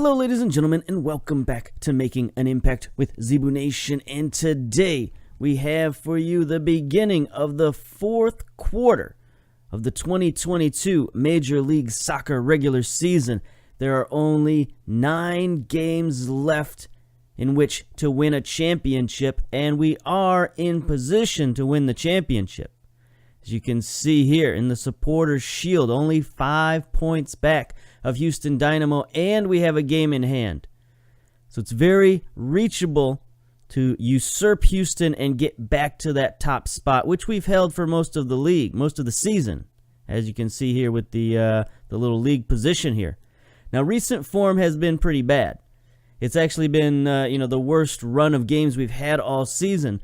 Hello, ladies and gentlemen, and welcome back to Making an Impact with Zebu Nation. And today we have for you the beginning of the fourth quarter of the 2022 Major League Soccer regular season. There are only 9 games left in which to win a championship, and we are in position to win the championship. As you can see here in the Supporters' Shield, only 5 points back of Houston Dynamo, and we have a game in hand. So it's very reachable to usurp Houston and get back to that top spot, which we've held for most of the league, most of the season, as you can see here with the little league position here. Now, recent form has been pretty bad. It's actually been the worst run of games we've had all season.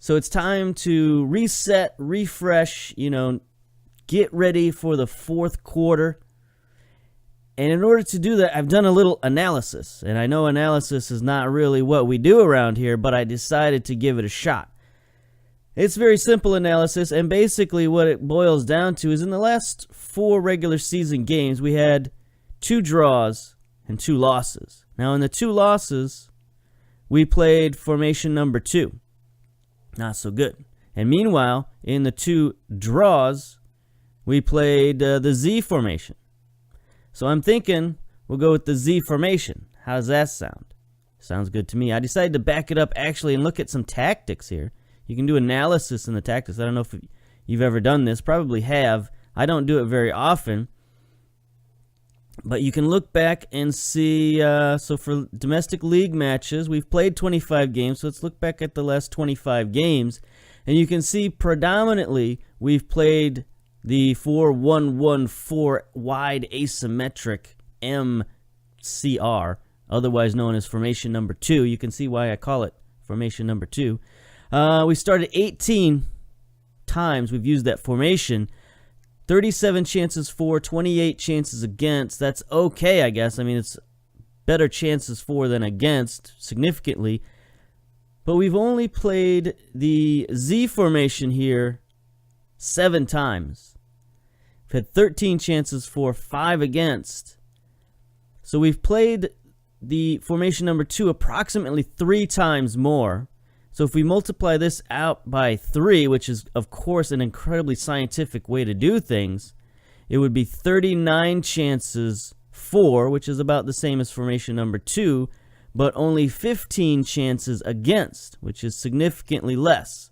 So it's time to reset, refresh, get ready for the fourth quarter. And in order to do that, I've done a little analysis. And I know analysis is not really what we do around here, but I decided to give it a shot. It's very simple analysis, and basically what it boils down to is in the last 4 regular season games, we had 2 draws and 2 losses. Now, in the 2 losses, we played formation number 2. Not so good. And meanwhile, in the 2 draws, we played the Z formation. So I'm thinking we'll go with the Z formation. How does that sound? Sounds good to me. I decided to back it up actually and look at some tactics here. You can do analysis in the tactics. I don't know if you've ever done this. Probably have. I don't do it very often. But you can look back and see, so for domestic league matches, we've played 25 games, so let's look back at the last 25 games, and you can see predominantly we've played the 4-1-1-4 wide asymmetric MCR, otherwise known as formation number 2. You can see why I call it formation number 2. We started 18 times we've used that formation. 37 chances for, 28 chances against. That's okay, I guess. I mean, it's better chances for than against, significantly. But we've only played the Z formation here 7 times. We've had 13 chances for, 5 against. So we've played the formation number 2 approximately 3 times more. So if we multiply this out by 3, which is, of course, an incredibly scientific way to do things, it would be 39 chances for, which is about the same as formation number 2, but only 15 chances against, which is significantly less.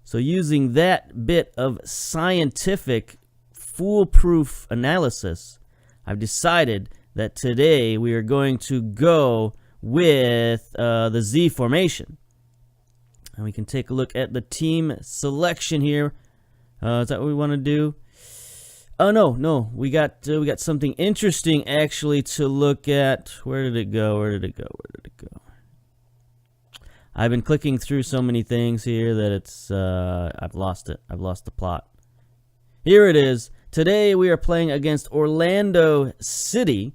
So using that bit of scientific, foolproof analysis, I've decided that today we are going to go with the Z formation. And we can take a look at the team selection here. Is that what we want to do? Oh, no. We got something interesting, actually, to look at. Where did it go? I've been clicking through so many things here that it's I've lost it. I've lost the plot. Here it is. Today we are playing against Orlando City.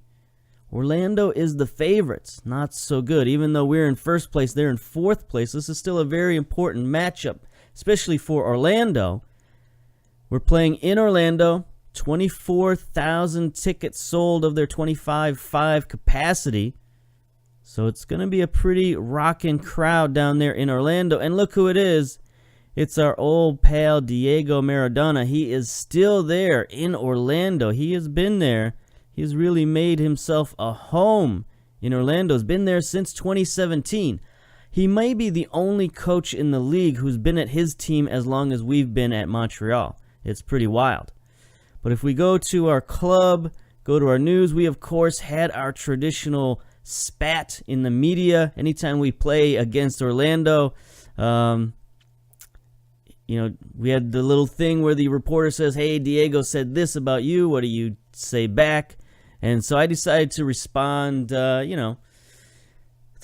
Orlando is the favorites. Not so good. Even though we're in first place, they're in 4th place. This is still a very important matchup, especially for Orlando. We're playing in Orlando. 24,000 tickets sold of their 25,500 capacity. So it's going to be a pretty rocking crowd down there in Orlando. And look who it is. It's our old pal Diego Maradona. He is still there in Orlando. He has been there. He's really made himself a home in Orlando. He's been there since 2017. He may be the only coach in the league who's been at his team as long as we've been at Montreal. It's pretty wild. But if we go to our club, go to our news, we, of course, had our traditional spat in the media anytime we play against Orlando. We had the little thing where the reporter says, hey, Diego said this about you. What do you say back? And so I decided to respond, with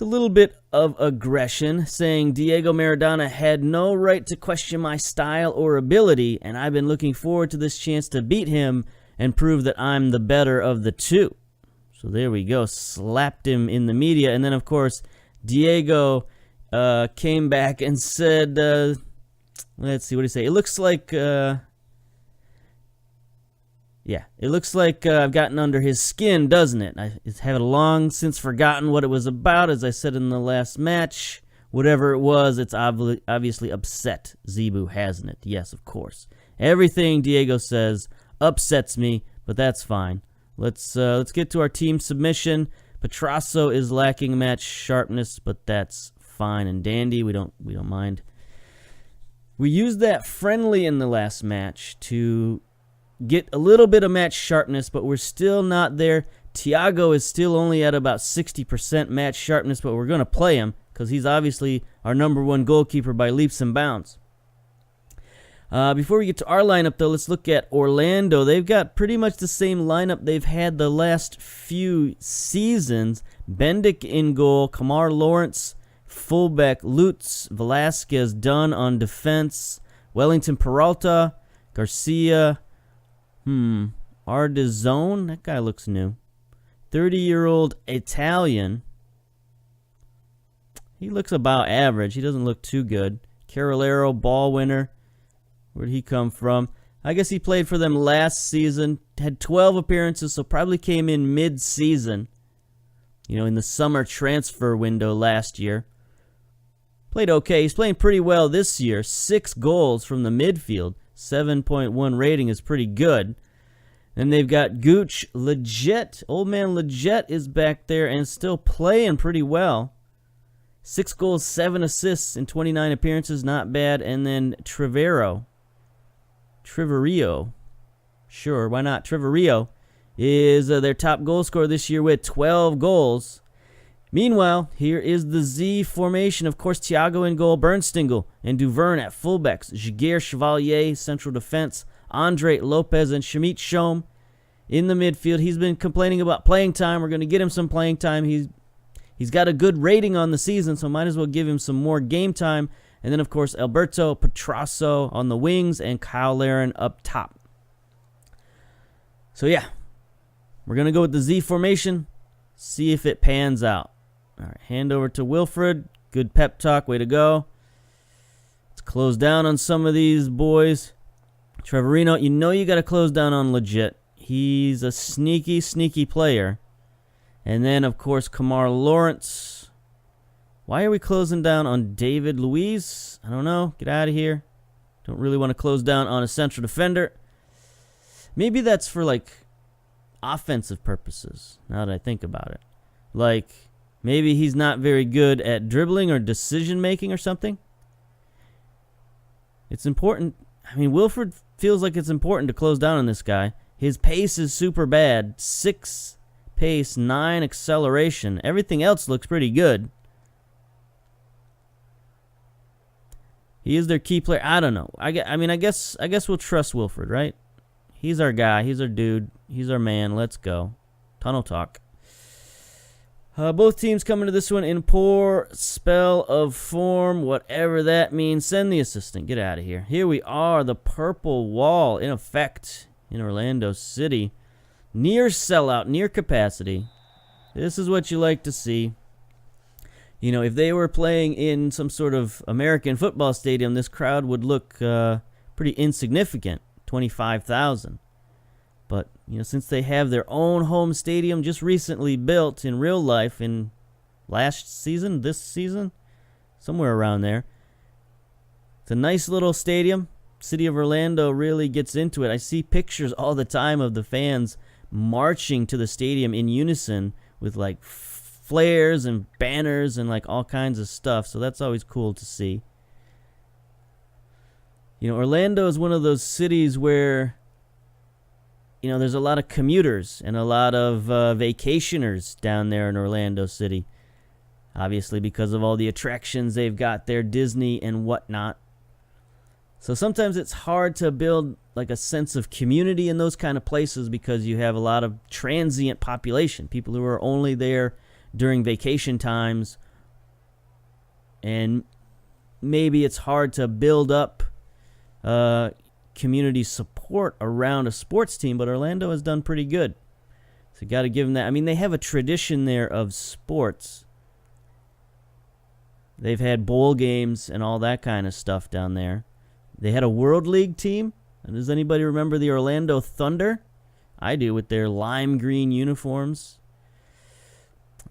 a little bit of aggression, saying Diego Maradona had no right to question my style or ability, and I've been looking forward to this chance to beat him and prove that I'm the better of the 2. So there we go, slapped him in the media. And then, of course, Diego came back and said, let's see, what did he say? It looks like... Yeah, it looks like I've gotten under his skin, doesn't it? I have long since forgotten what it was about. As I said in the last match, whatever it was, it's obviously upset Zebu, hasn't it? Yes, of course. Everything Diego says upsets me, but that's fine. Let's get to our team submission. Petrasso is lacking match sharpness, but that's fine and dandy. We don't mind. We used that friendly in the last match to get a little bit of match sharpness, but we're still not there. Thiago is still only at about 60% match sharpness, but we're going to play him because he's obviously our number one goalkeeper by leaps and bounds. Before we get to our lineup, though, let's look at Orlando. They've got pretty much the same lineup they've had the last few seasons. Bendick in goal, Kamar Lawrence, fullback Lutz, Velasquez, Dunn on defense, Wellington Peralta, Garcia, Ardizone, that guy looks new. 30-year-old Italian. He looks about average. He doesn't look too good. Carolero, ball winner. Where'd he come from? I guess he played for them last season. Had 12 appearances, so probably came in mid-season. In the summer transfer window last year. Played okay. He's playing pretty well this year. 6 goals from the midfield. 7.1 rating is pretty good. And they've got Gooch. Legit. Old man Legit is back there and still playing pretty well. 6 goals, 7 assists in 29 appearances. Not bad. And then Triverio. Sure, why not? Triverio is their top goal scorer this year with 12 goals. Meanwhile, here is the Z formation. Of course, Thiago in goal, Bernstengel and Duverne at fullbacks. Jaguar, Chevalier, central defense. Andre Lopez and Shamit Shom in the midfield. He's been complaining about playing time. We're going to get him some playing time. He's got a good rating on the season, so might as well give him some more game time. And then, of course, Alberto Petrasso on the wings and Kyle Laren up top. So, yeah, we're going to go with the Z formation, see if it pans out. All right, hand over to Wilfred. Good pep talk. Way to go. Let's close down on some of these boys. Trevorino, you got to close down on Legit. He's a sneaky, sneaky player. And then, of course, Kamar Lawrence. Why are we closing down on David Luiz? I don't know. Get out of here. Don't really want to close down on a central defender. Maybe that's for, offensive purposes, now that I think about it. Maybe he's not very good at dribbling or decision-making or something. It's important. Wilfred feels like it's important to close down on this guy. His pace is super bad. 6 pace, 9 acceleration. Everything else looks pretty good. He is their key player. I don't know. I guess we'll trust Wilfred, right? He's our guy. He's our dude. He's our man. Let's go. Tunnel talk. Both teams coming to this one in poor spell of form, whatever that means. Send the assistant. Get out of here. Here we are, the purple wall in effect in Orlando City. Near sellout, near capacity. This is what you like to see. If they were playing in some sort of American football stadium, this crowd would look pretty insignificant, 25,000. But, since they have their own home stadium just recently built in real life in last season, this season, somewhere around there. It's a nice little stadium. City of Orlando really gets into it. I see pictures all the time of the fans marching to the stadium in unison with flares and banners and all kinds of stuff. So that's always cool to see. Orlando is one of those cities where there's a lot of commuters and a lot of vacationers down there in Orlando City. Obviously, because of all the attractions they've got there, Disney and whatnot. So sometimes it's hard to build a sense of community in those kind of places because you have a lot of transient population, people who are only there during vacation times. And maybe it's hard to build up community support around a sports team, but Orlando has done pretty good. So you got to give them that. They have a tradition there of sports. They've had bowl games and all that kind of stuff down there. They had a World League team. And does anybody remember the Orlando Thunder? I do with their lime green uniforms.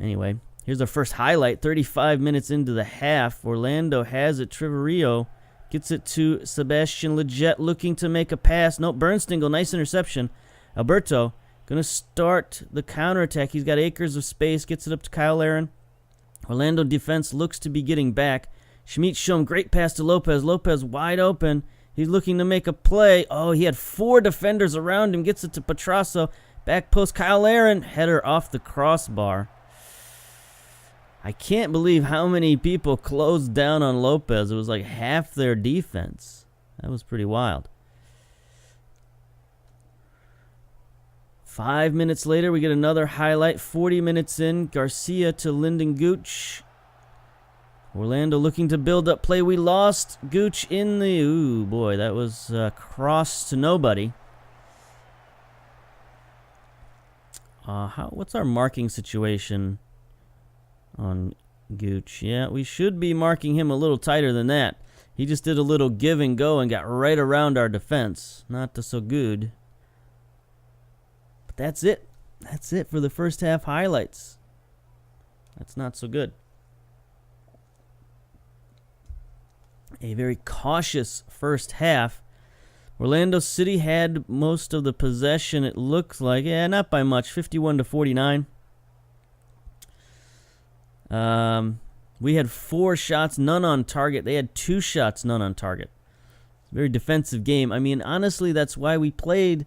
Anyway, here's our first highlight. 35 minutes into the half. Orlando has it. Triverio gets it to Sebastian Lletget, looking to make a pass. Nope, Bernsteingle, nice interception. Alberto going to start the counterattack. He's got acres of space. Gets it up to Kyle Aaron. Orlando defense looks to be getting back. Schmidt Schum, great pass to Lopez. Lopez wide open. He's looking to make a play. Oh, he had 4 defenders around him. Gets it to Petrasso. Back post, Kyle Aaron. Header off the crossbar. I can't believe how many people closed down on Lopez. It was like half their defense. That was pretty wild. 5 minutes later, we get another highlight. 40 minutes in, Garcia to Lyndon Gooch. Orlando looking to build up play. We lost Gooch in the... Ooh, boy, that was cross to nobody. What's our marking situation on Gooch? Yeah, we should be marking him a little tighter than that. He just did a little give and go and got right around our defense. Not so good. But that's it. That's it for the first half highlights. That's not so good. A very cautious first half. Orlando City had most of the possession, it looks like. Yeah, not by much. 51-49. We had 4 shots, none on target. They had 2 shots, none on target. It's a very defensive game. I mean, honestly, that's why we played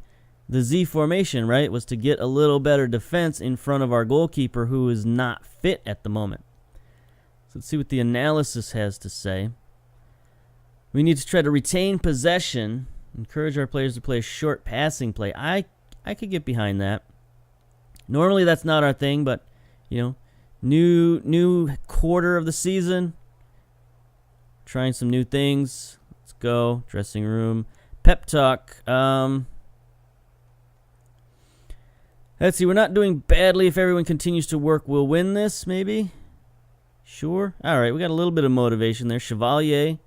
the Z formation, right? Was to get a little better defense in front of our goalkeeper, who is not fit at the moment. So let's see what the analysis has to say. We need to try to retain possession, encourage our players to play a short passing play. I could get behind that. Normally that's not our thing, but, you know, new quarter of the season, trying some new things. Let's go. Dressing room. Pep talk. Let's see, we're not doing badly. If everyone continues to work, we'll win this, maybe? Sure. All right, we got a little bit of motivation there. Chevalier,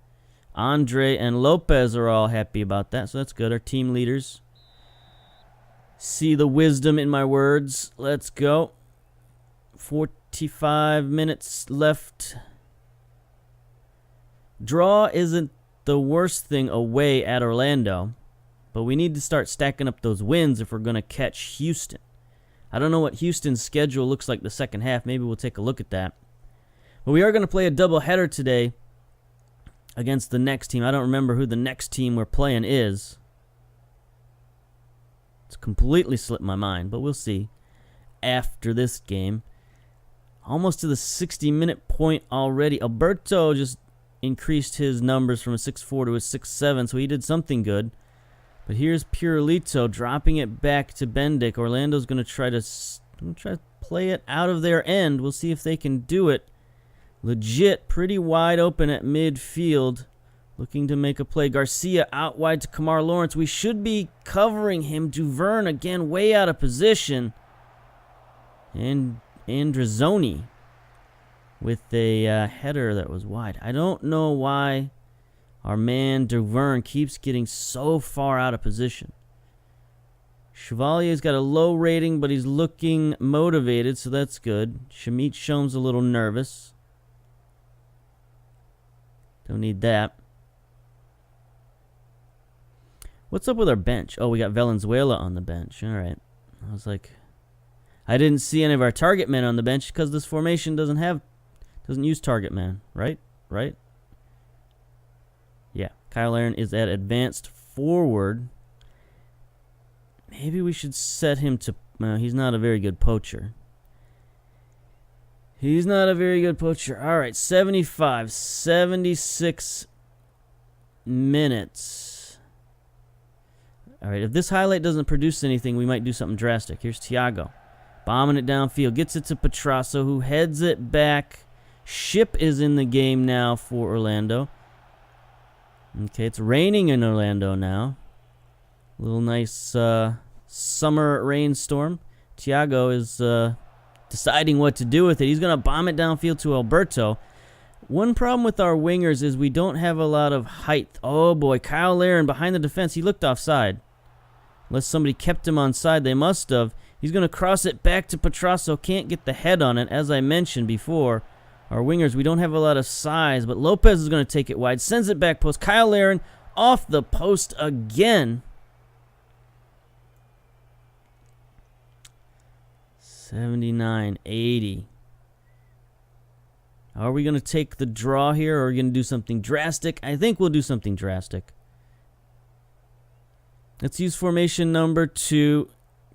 Andre, and Lopez are all happy about that, so that's good. Our team leaders see the wisdom in my words. Let's go. 45 minutes left. Draw isn't the worst thing away at Orlando, but we need to start stacking up those wins if we're going to catch Houston. I don't know what Houston's schedule looks like the second half. Maybe we'll take a look at that. But we are going to play a doubleheader today against the next team. I don't remember who the next team we're playing is. It's completely slipped my mind, but we'll see after this game. Almost to the 60-minute point already. Alberto just increased his numbers from a 6'4" to a 6'7", so he did something good. But here's Pirulito dropping it back to Bendik. Orlando's going to try to play it out of their end. We'll see if they can do it. Legit, pretty wide open at midfield. Looking to make a play. Garcia out wide to Kamar Lawrence. We should be covering him. Duverne again way out of position. And Andrezzoni with a header that was wide. I don't know why our man Duverne keeps getting so far out of position. Chevalier's got a low rating, but he's looking motivated, so that's good. Shamit Shom's a little nervous. Don't need that. What's up with our bench? Oh, we got Valenzuela on the bench. All right. I was like, I didn't see any of our target men on the bench because this formation doesn't use target man, right? Right? Yeah. Kyle Aaron is at advanced forward. Maybe we should set him to... No, he's not a very good poacher. He's not a very good poacher. All right, 76 minutes. All right, if this highlight doesn't produce anything, we might do something drastic. Here's Thiago. Bombing it downfield. Gets it to Petrasso, who heads it back. Ship is in the game now for Orlando. Okay, it's raining in Orlando now. A little nice summer rainstorm. Thiago is deciding what to do with it. He's going to bomb it downfield to Alberto. One problem with our wingers is we don't have a lot of height. Oh, boy. Kyle Aaron behind the defense. He looked offside. Unless somebody kept him onside, they must have. He's going to cross it back to Petrasso. Can't get the head on it, as I mentioned before. Our wingers, we don't have a lot of size, but Lopez is going to take it wide. Sends it back post. Kyle Larin off the post again. 79-80. Are we going to take the draw here, or are we going to do something drastic? I think we'll do something drastic. Let's use formation number 2.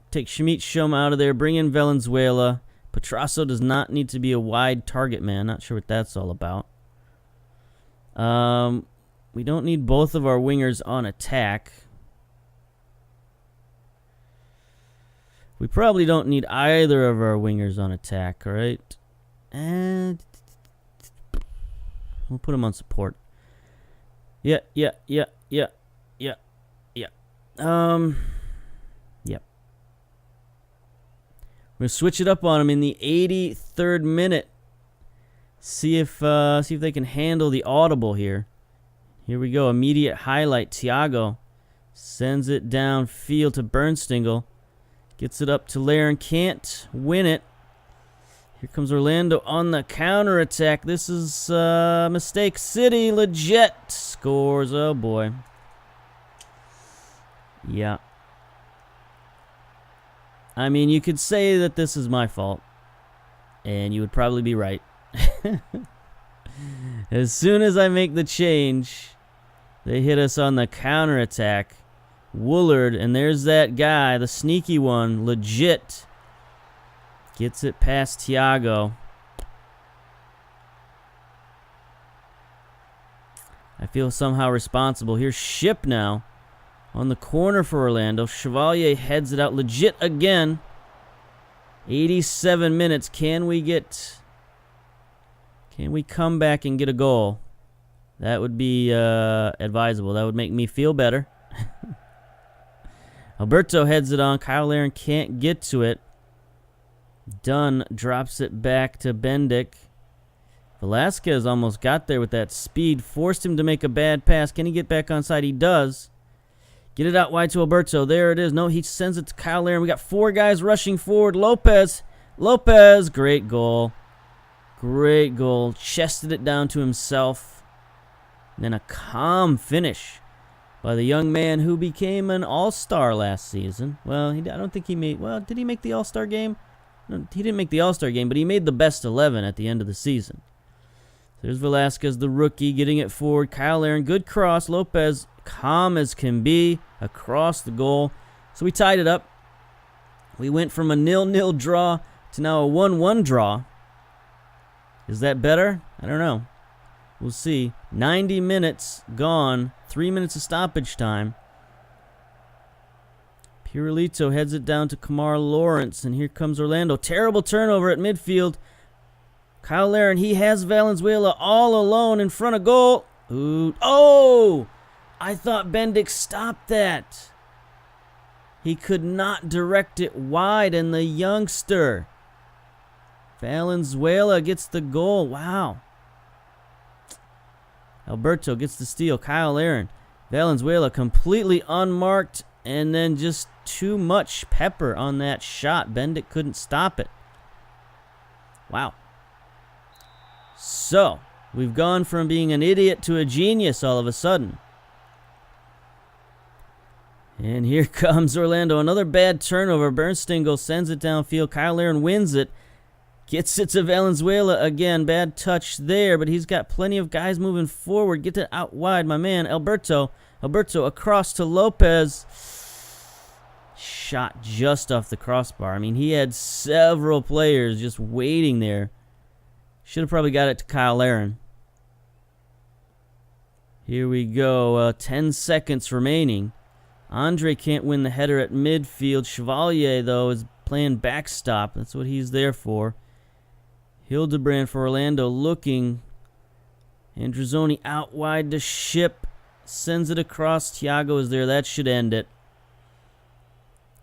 Take Schmidt Schum out of there. Bring in Valenzuela. Petrasso does not need to be a wide target man. Not sure what that's all about. We don't need both of our wingers on attack. We probably don't need either of our wingers on attack, all right? And we'll put them on support. Yeah. Yep. Yep. We're gonna switch it up on them in the 83rd minute. See if they can handle the audible here. Here we go. Immediate highlight. Thiago sends it downfield to Bernstingle. Gets it up to Larin. Can't win it. Here comes Orlando on the counterattack. This is mistake city. Legit scores. Oh boy. Yeah. I mean, you could say that this is my fault, and you would probably be right. As soon as I make the change, they hit us on the counterattack. Woolard, and there's that guy, the sneaky one, legit. Gets it past Thiago. I feel somehow responsible. Here's Ship now. On the corner for Orlando. Chevalier heads it out legit again. 87 minutes. Can we come back and get a goal? That would be advisable. That would make me feel better. Alberto heads it on. Kyle Larin can't get to it. Dunn drops it back to Bendik. Velasquez almost got there with that speed. Forced him to make a bad pass. Can he get back onside? He does. Get it out wide to Alberto. There it is. No, he sends it to Kyle Larin. We got 4 guys rushing forward. Lopez. Great goal. Great goal. Chested it down to himself. And then a calm finish by the young man who became an all-star last season. Well, I don't think he made... Well, did he make the all-star game? No, he didn't make the all-star game, but he made the best 11 at the end of the season. There's Velasquez, the rookie, getting it forward. Kyle Larin, good cross. Lopez, calm as can be, across the goal. So we tied it up. We went from a 0-0 draw to now a 1-1 draw. Is that better? I don't know. We'll see. 90 minutes gone. 3 minutes of stoppage time. Pirulito heads it down to Kamar Lawrence, and here comes Orlando. Terrible turnover at midfield. Kyle Larin, he has Valenzuela all alone in front of goal. Ooh. Oh! I thought Bendik stopped that. He could not direct it wide, and the youngster, Valenzuela, gets the goal. Wow. Alberto gets the steal. Kyle Larin. Valenzuela completely unmarked, and then just too much pepper on that shot. Bendik couldn't stop it. Wow. So, we've gone from being an idiot to a genius all of a sudden. And here comes Orlando. Another bad turnover. Bernstingle sends it downfield. Kyle Larin wins it. Gets it to Valenzuela again. Bad touch there, but he's got plenty of guys moving forward. Get it out wide, my man. Alberto across to Lopez. Shot just off the crossbar. I mean, he had several players just waiting there. Should have probably got it to Kyle Larin. Here we go. 10 seconds remaining. Andre can't win the header at midfield. Chevalier, though, is playing backstop. That's what he's there for. Hildebrand for Orlando looking. Andrezzoni out wide to Ship. Sends it across. Thiago is there. That should end it.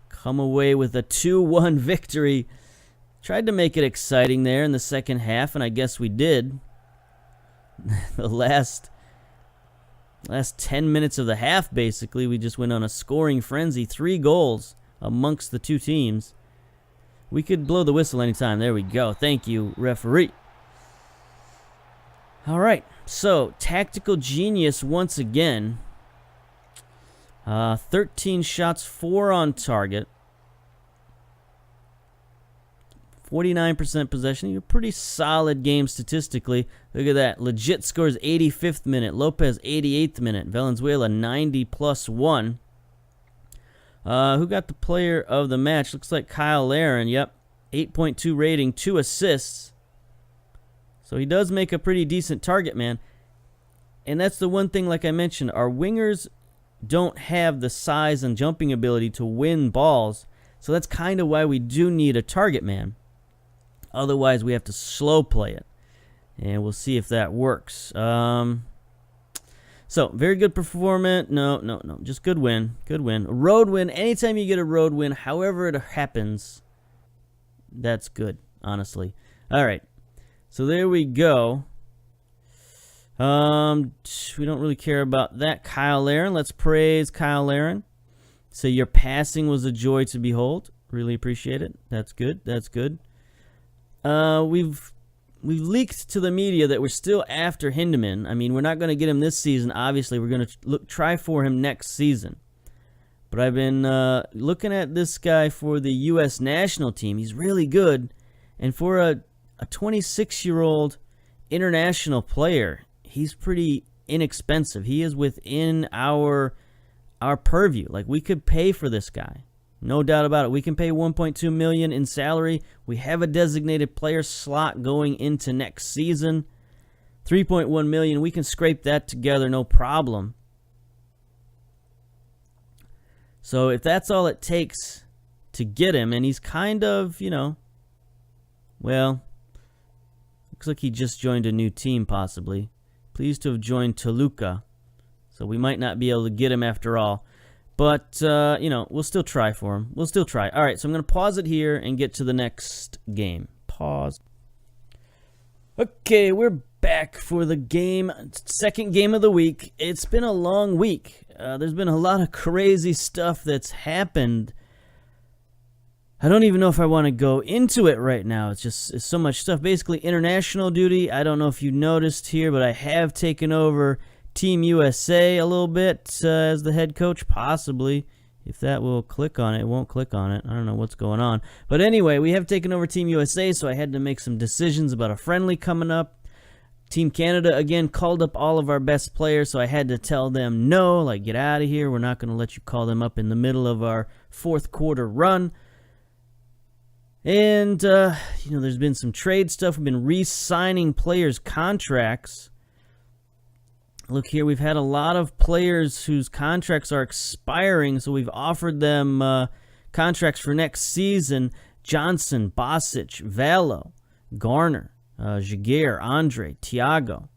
Come away with a 2-1 victory. Tried to make it exciting there in the second half, and I guess we did. The last Last 10 minutes of the half, basically, we just went on a scoring frenzy. 3 goals amongst the two teams. We could blow the whistle anytime. There we go. Thank you, referee. All right, so tactical genius once again. 13 shots, 4 on target. 49% possession. A pretty solid game statistically. Look at that. Legit scores 85th minute. Lopez 88th minute. Valenzuela 90+1. Who got the player of the match? Looks like Kyle Larin. Yep. 8.2 rating, 2 assists. So he does make a pretty decent target man. And that's the one thing, like I mentioned, our wingers don't have the size and jumping ability to win balls. So that's kind of why we do need a target man. Otherwise, we have to slow play it. And we'll see if that works. So, very good performance. No. Just good win. Good win. A road win. Anytime you get a road win, however it happens, that's good, honestly. All right. So, there we go. We don't really care about that. Kyle Larin. Let's praise Kyle Larin. So, your passing was a joy to behold. Really appreciate it. That's good. That's good. We've leaked to the media that we're still after Hindeman. I mean, we're not going to get him this season. Obviously, we're going to try for him next season. But I've been looking at this guy for the U.S. national team. He's really good. And for a 26-year-old international player, he's pretty inexpensive. He is within our purview. Like, we could pay for this guy. No doubt about it. We can pay $1.2 million in salary. We have a designated player slot going into next season. $3.1 million. We can scrape that together, no problem. So if that's all it takes to get him, and he's kind of, well, looks like he just joined a new team possibly. Pleased to have joined Toluca. So we might not be able to get him after all. But, we'll still try for him. We'll still try. All right, so I'm going to pause it here and get to the next game. Pause. Okay, we're back for the game. Second game of the week. It's been a long week. There's been a lot of crazy stuff that's happened. I don't even know if I want to go into it right now. It's so much stuff. Basically, international duty. I don't know if you noticed here, but I have taken over Team USA a little bit as the head coach, possibly. If that will click on it, it won't click on it. I don't know what's going on. But anyway, we have taken over Team USA, so I had to make some decisions about a friendly coming up. Team Canada, again, called up all of our best players, so I had to tell them no, like, get out of here. We're not going to let you call them up in the middle of our fourth quarter run. And, there's been some trade stuff. We've been re-signing players' contracts. Look here, we've had a lot of players whose contracts are expiring, so we've offered them contracts for next season. Johnson, Bosic, Valo, Garner, Jaguar, Andre, Thiago.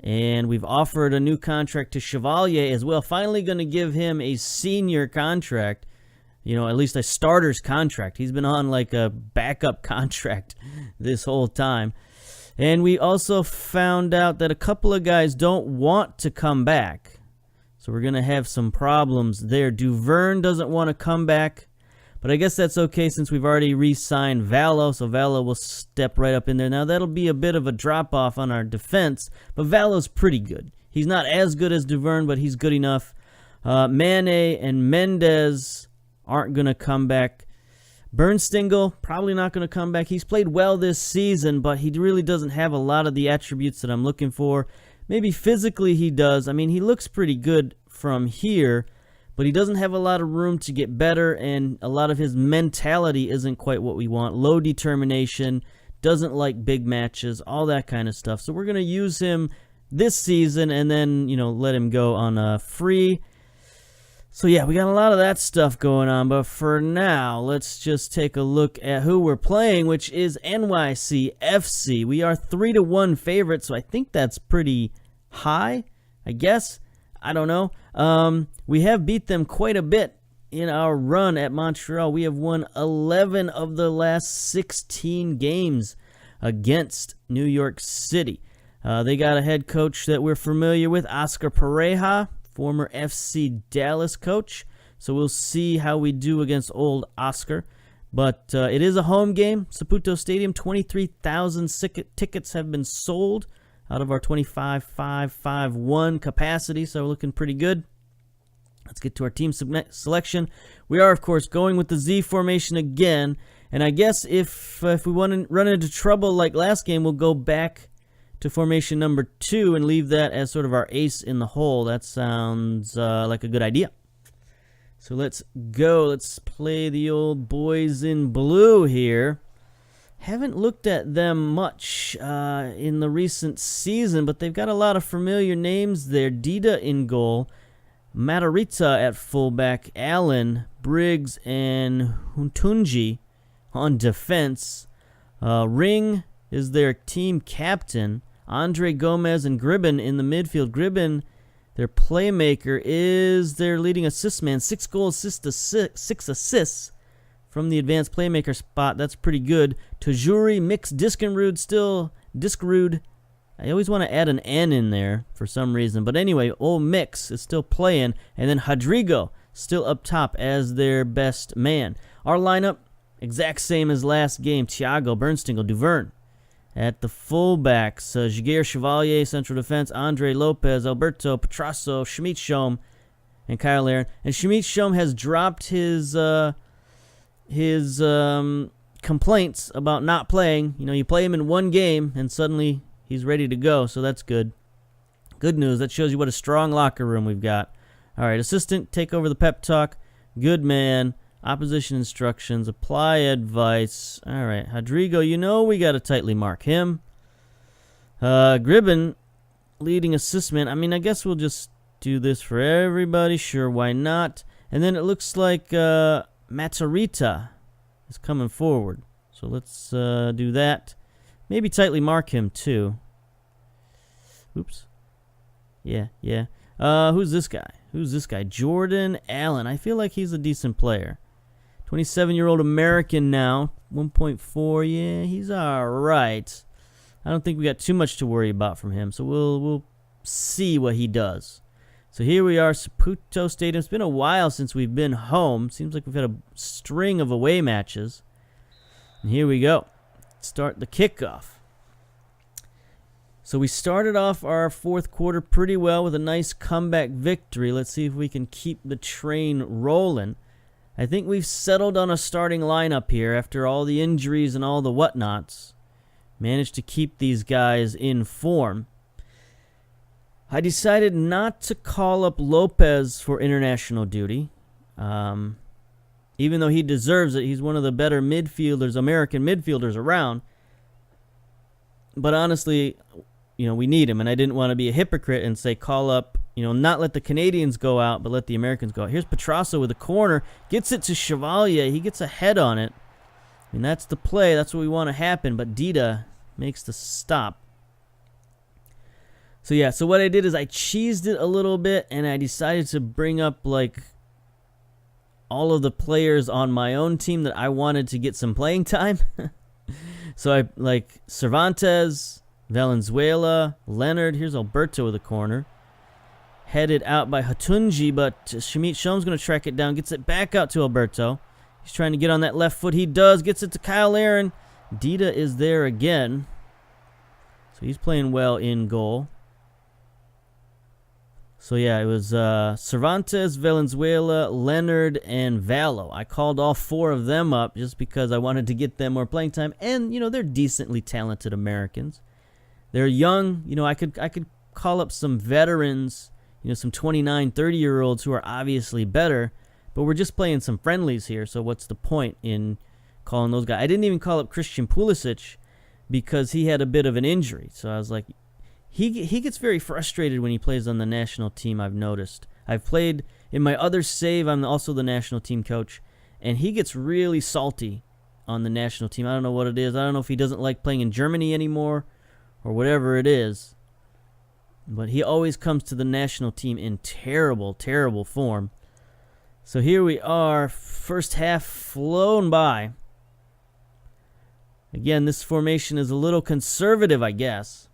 And we've offered a new contract to Chevalier as well. Finally going to give him a senior contract, at least a starter's contract. He's been on like a backup contract this whole time. And we also found out that a couple of guys don't want to come back. So we're going to have some problems there. Duverne doesn't want to come back. But I guess that's okay since we've already re-signed Valo. So Valo will step right up in there. Now that'll be a bit of a drop-off on our defense. But Valo's pretty good. He's not as good as Duverne, but he's good enough. Mane and Mendez aren't going to come back. Bernstingle, probably not going to come back. He's played well this season, but he really doesn't have a lot of the attributes that I'm looking for. Maybe physically he does. I mean, he looks pretty good from here, but he doesn't have a lot of room to get better, and a lot of his mentality isn't quite what we want. Low determination, doesn't like big matches, all that kind of stuff. So we're going to use him this season and then, let him go on a free. So, yeah, we got a lot of that stuff going on. But for now, let's just take a look at who we're playing, which is NYCFC. We are 3-1 favorites, so I think that's pretty high, I guess. I don't know. We have beat them quite a bit in our run at Montreal. We have won 11 of the last 16 games against New York City. They got a head coach that we're familiar with, Oscar Pareja, former FC Dallas coach. So we'll see how we do against old Oscar. But it is a home game, Saputo Stadium. 23,000 tickets have been sold out of our 25,551 capacity, so we're looking pretty good. Let's get to our team selection. We are, of course, going with the Z formation again. And I guess if we want to run into trouble like last game, we'll go back to formation number 2 and leave that as sort of our ace in the hole. That sounds like a good idea. So let's go. Let's play the old boys in blue here. Haven't looked at them much in the recent season, but they've got a lot of familiar names there. Dida in goal, Matarita at fullback, Allen, Briggs, and Huntunji on defense. Ring is their team captain. Andre Gomez and Gribben in the midfield. Gribben, their playmaker, is their leading assist man. 6 goals, 6 assists from the advanced playmaker spot. That's pretty good. Tajuri, Mix, Diskenrud, still Diskrud. I always want to add an N in there for some reason. But anyway, old Mix is still playing. And then Rodrigo still up top as their best man. Our lineup, exact same as last game. Thiago, Bernstiegel, Duvern. At the fullbacks, Jaguar Chevalier, central defense, Andre Lopez, Alberto Petrasso, Schmidt-Schoem, and Kyle Aaron. And Schmidt-Schoem has dropped his complaints about not playing. You know, you play him in one game, and suddenly he's ready to go, so that's good. Good news. That shows you what a strong locker room we've got. All right, assistant, take over the pep talk. Good man. Opposition instructions, apply advice. All right, Rodrigo, you know we got to tightly mark him. Gribben, leading assist man. I mean, I guess we'll just do this for everybody. Sure, why not? And then it looks like Matarita is coming forward. So let's do that. Maybe tightly mark him too. Oops. Yeah. Who's this guy? Jordan Allen. I feel like he's a decent player. 27-year-old American now. 1.4. Yeah, he's all right. I don't think we got too much to worry about from him. So we'll see what he does. So here we are, Saputo Stadium. It's been a while since we've been home. Seems like we've had a string of away matches. And here we go. Start the kickoff. So we started off our fourth quarter pretty well with a nice comeback victory. Let's see if we can keep the train rolling. I think we've settled on a starting lineup here after all the injuries and all the whatnots. Managed to keep these guys in form. I decided not to call up Lopez for international duty. Even though he deserves it, he's one of the better midfielders, American midfielders around. But honestly, we need him, and I didn't want to be a hypocrite and say call up, not let the Canadians go out, but let the Americans go out. Here's Petrasso with a corner, gets it to Chevalier. He gets a head on it. I mean, that's the play. That's what we want to happen, but Dida makes the stop. So what I did is I cheesed it a little bit, and I decided to bring up, all of the players on my own team that I wanted to get some playing time. So I, Cervantes, Valenzuela, Leonard. Here's Alberto with a corner. Headed out by Hatunji, but Schmidt-Schoem's going to track it down. Gets it back out to Alberto. He's trying to get on that left foot. He does. Gets it to Kyle Aaron. Dida is there again. So he's playing well in goal. So yeah, it was Cervantes, Valenzuela, Leonard, and Valo. I called all 4 of them up just because I wanted to get them more playing time. And, they're decently talented Americans. They're young. I could call up some veterans, some 29, 30-year-olds who are obviously better, but we're just playing some friendlies here, so what's the point in calling those guys? I didn't even call up Christian Pulisic because he had a bit of an injury, so I was like, he gets very frustrated when he plays on the national team, I've noticed. I've played in my other save, I'm also the national team coach, and he gets really salty on the national team. I don't know what it is. I don't know if he doesn't like playing in Germany anymore or whatever it is. But he always comes to the national team in terrible, terrible form. So here we are, first half flown by. Again, this formation is a little conservative, I guess.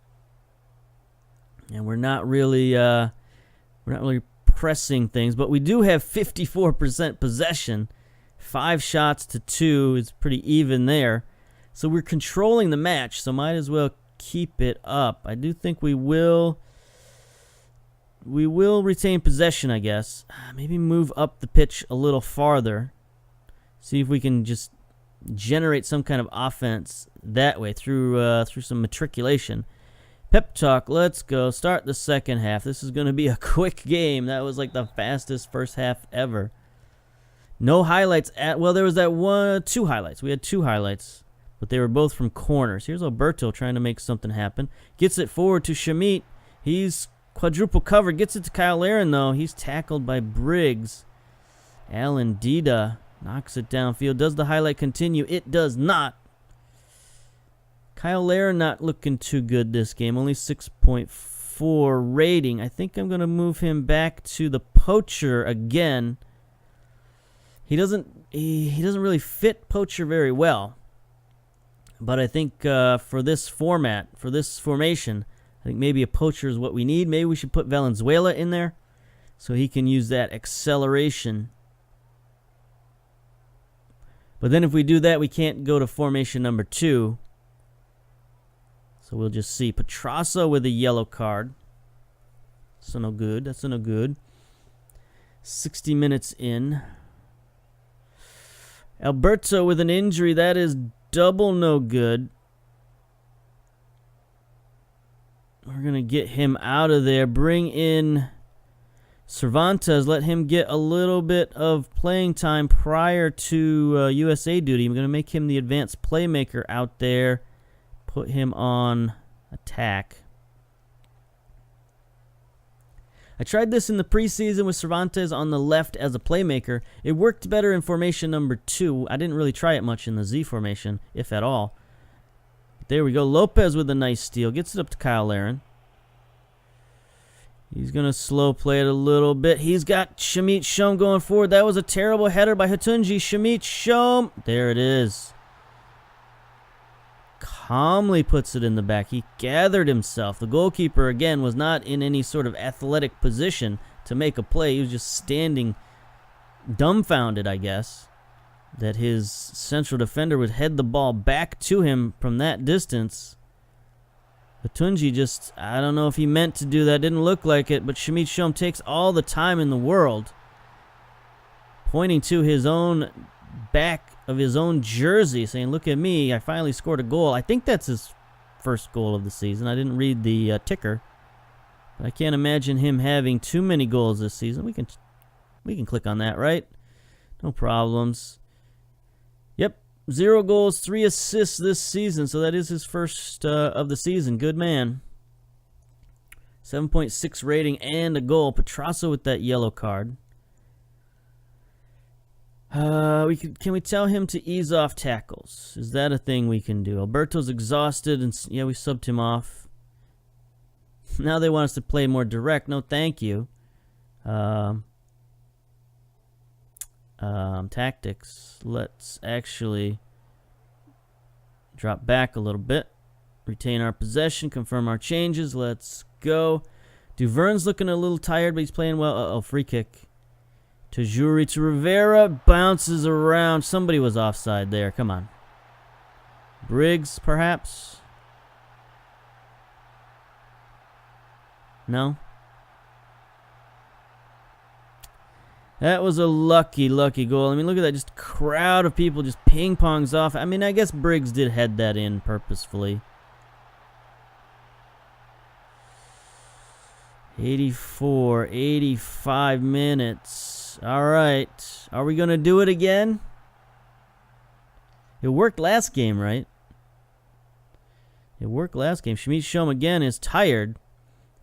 And we're not really pressing things, but we do have 54% possession. 5 shots to 2 is pretty even there. So we're controlling the match, so might as well keep it up. I do think we will retain possession, I guess. Maybe move up the pitch a little farther. See if we can just generate some kind of offense that way through some matriculation. Pep talk, let's go. Start the second half. This is going to be a quick game. That was like the fastest first half ever. No highlights well, there was that 2 highlights. We had 2 highlights, but they were both from corners. Here's Alberto trying to make something happen. Gets it forward to Shamit. He's quadruple covered. Gets it to Kyle Aaron, though. He's tackled by Briggs. Alan Dida knocks it downfield. Does the highlight continue? It does not. Kyle Aaron not looking too good this game. Only 6.4 rating. I think I'm going to move him back to the poacher again. He doesn't really fit poacher very well. But I think for this format, for this formation, I think maybe a poacher is what we need. Maybe we should put Valenzuela in there so he can use that acceleration. But then if we do that, we can't go to formation number 2. So we'll just see. Petrasso with a yellow card. That's no good. That's no good. 60 minutes in. Alberto with an injury. That is double no good. We're going to get him out of there. Bring in Cervantes. Let him get a little bit of playing time prior to USA duty. I'm going to make him the advanced playmaker out there. Put him on attack. I tried this in the preseason with Cervantes on the left as a playmaker. It worked better in formation number 2. I didn't really try it much in the Z formation, if at all. There we go. Lopez with a nice steal. Gets it up to Kyle Aaron. He's going to slow play it a little bit. He's got Shamit Shom going forward. That was a terrible header by Hatunji. Shamit Shom. There it is. Calmly puts it in the back. He gathered himself. The goalkeeper, again, was not in any sort of athletic position to make a play. He was just standing dumbfounded, I guess, that his central defender would head the ball back to him from that distance. Hatunji just, I don't know if he meant to do that. Didn't look like it, but Shamit Shom takes all the time in the world, pointing to his own back of his own jersey, saying, look at me, I finally scored a goal. I think that's his first goal of the season. I didn't read the ticker, but I can't imagine him having too many goals this season. We can click on that, right? No problems. Yep, 0 goals, 3 assists this season, so that is his first of the season. Good man. 7.6 rating and a goal. Petrasso with that yellow card. Can we tell him to ease off tackles? Is that a thing we can do? Alberto's exhausted, and yeah, we subbed him off. Now they want us to play more direct. No, thank you. Tactics. Let's actually drop back a little bit. Retain our possession. Confirm our changes. Let's go. Duvern's looking a little tired, but he's playing well. Uh-oh, free kick. Tajuri to Rivera, bounces around. Somebody was offside there. Come on. Briggs, perhaps? No? That was a lucky goal. I mean, look at that. Just a crowd of people just ping-pongs off. I mean, I guess Briggs did head that in purposefully. 84, 85 minutes. All right. Are we going to do it again? It worked last game, right? It worked last game. Shamit Shom again is tired.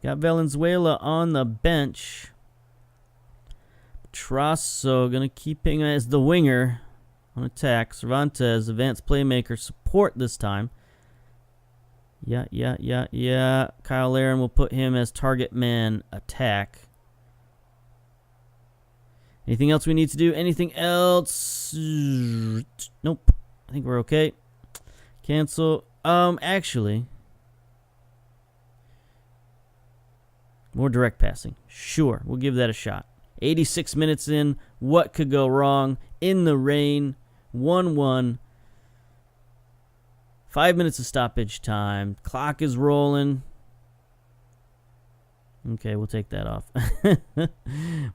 Got Valenzuela on the bench. Petrasso going to keep him as the winger on attack. Cervantes, advanced playmaker, support this time. Yeah. Kyle Aaron will put him as target man attack. Anything else we need to do? Anything else? Nope. I think we're okay. Cancel. Actually, More direct passing. Sure, we'll give that a shot. 86 minutes in. What could go wrong? In the rain. 1-1. 5 minutes of stoppage time. Clock is rolling. Okay, we'll take that off. We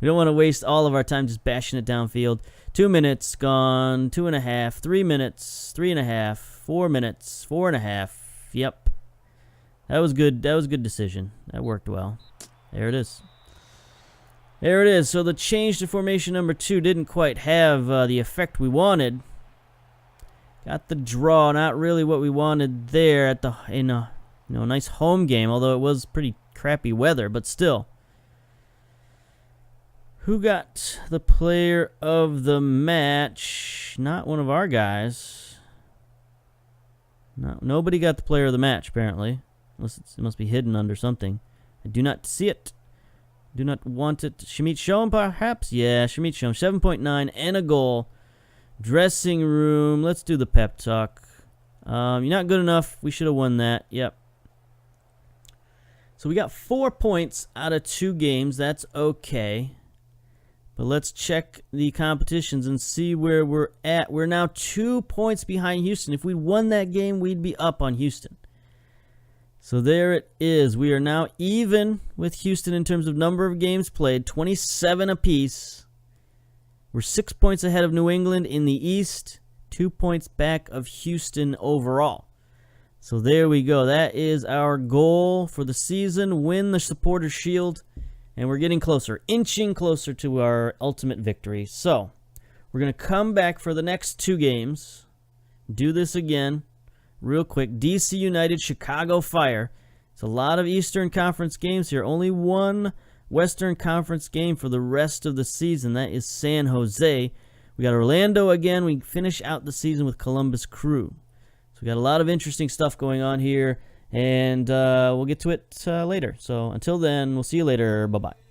don't want to waste all of our time just bashing it downfield. 2 minutes gone. 2.5. 3 minutes. 3.5. 4 minutes. 4.5. Yep. That was good. That was a good decision. That worked well. There it is. There it is. So the change to formation number 2 didn't quite have the effect we wanted. Got the draw. Not really what we wanted there at in a nice home game, although it was pretty crappy weather, but still. Who got the player of the match? Not one of our guys. No, nobody got the player of the match, apparently. Unless it must be hidden under something. I do not see it. Do not want it. Shamit Shom, perhaps? Yeah, Shamit Shom. 7.9 and a goal. Dressing room. Let's do the pep talk. You're not good enough. We should have won that. Yep. So we got 4 points out of 2 games. That's okay. But let's check the competitions and see where we're at. We're now 2 points behind Houston. If we won that game, we'd be up on Houston. So there it is. We are now even with Houston in terms of number of games played, 27 apiece. We're 6 points ahead of New England in the East, 2 points back of Houston overall. So there we go. That is our goal for the season. Win the Supporters' Shield. And we're getting closer, inching closer to our ultimate victory. So we're going to come back for the next 2 games. Do this again. Real quick, DC United, Chicago Fire. It's a lot of Eastern Conference games here. Only one Western Conference game for the rest of the season. That is San Jose. We got Orlando again. We finish out the season with Columbus Crew. So we got a lot of interesting stuff going on here. And we'll get to it later. So until then, we'll see you later. Bye-bye.